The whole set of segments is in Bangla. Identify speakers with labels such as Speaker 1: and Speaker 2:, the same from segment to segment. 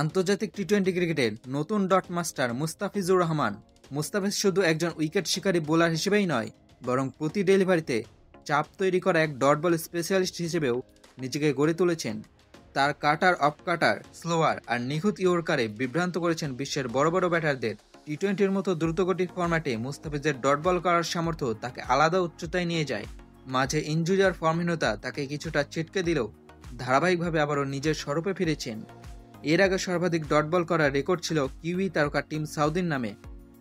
Speaker 1: আন্তর্জাতিক টি-20 ক্রিকেটের নতুন ডট মাস্টার মুস্তাফিজুর রহমান। মুস্তাফিজ শুধু একজন উইকেট শিকারী বোলার হিসেবেই নয়, বরং প্রতি ডেলিভারিতে চাপ তৈরি করা এক ডট বল স্পেশালিস্ট হিসেবেও নিজেকে গড়ে তুলেছেন। তার কাটার, অফ কাটার, স্লোয়ার আর নিখুঁত ইয়র্কারে বিভ্রান্ত করেছেন বিশ্বের বড় বড় ব্যাটারদের। টি-20-র মতো দ্রুতগতির ফরম্যাটে মুস্তাফিজের ডট বল করার সামর্থ্য তাকে আলাদা উচ্চতায় নিয়ে যায়। মাঝে ইনজুরি আর ফর্মহীনতা তাকে কিছুটা ছিটকে দিলেও ধারাবাহিকভাবে আবারও নিজের স্বরূপে ফিরেছেন। এর আগে সর্বাধিক ডট বল করার রেকর্ড ছিল কিউই তারকা টিম সাউদির নামে।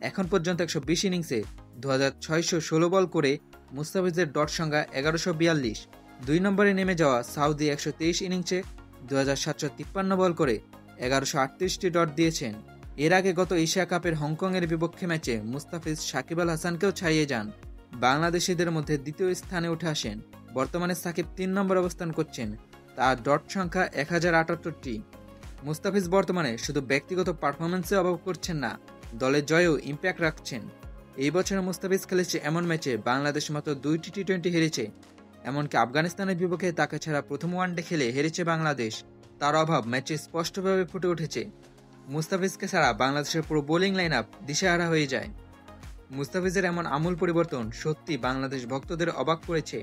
Speaker 1: এখন পর্যন্ত 120 ইনিংসে 2616 বল করে মুস্তাফিজের ডট সংখ্যা 1142। 2 নম্বরে নেমে যাওয়া সাউদি 123 ইনিংসে 2753 বল করে 1138টি ডট দিয়েছেন। এর আগে গত এশিয়া কাপের হংকংয়ের বিপক্ষে ম্যাচে মুস্তাফিজ সাকিব আল হাসানকেও ছাড়িয়ে যান। বাংলাদেশিদের মধ্যে দ্বিতীয় স্থানে উঠে আসেন। বর্তমানে সাকিব 3 নম্বর অবস্থান করছেন, তার ডট সংখ্যা 1078টি। মুস্তাফিজ বর্তমানে শুধু ব্যক্তিগত পারফরম্যান্সে অভাব করছেন না, দলের জয়েও ইম্প্যাক্ট রাখছেন। এই বছর মুস্তাফিজ খেলেছে এমন ম্যাচে বাংলাদেশ মাত্র 2টি টি-20 হেরেছে। এমনকি আফগানিস্তানের বিপক্ষে তাকে ছাড়া প্রথম ওয়ানডে খেলে হেরেছে বাংলাদেশ। তার অভাব ম্যাচে স্পষ্টভাবে ফুটে উঠেছে। মুস্তাফিজকে ছাড়া বাংলাদেশের পুরো বোলিং লাইন আপ দিশেহারা হয়ে যায়। মুস্তাফিজের এমন আমূল পরিবর্তন সত্যি বাংলাদেশ ভক্তদের অবাক করেছে।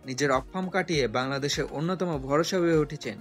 Speaker 1: নিজের অফ ফর্ম কাটিয়ে বাংলাদেশের অন্যতম ভরসা হয়ে উঠেছেন।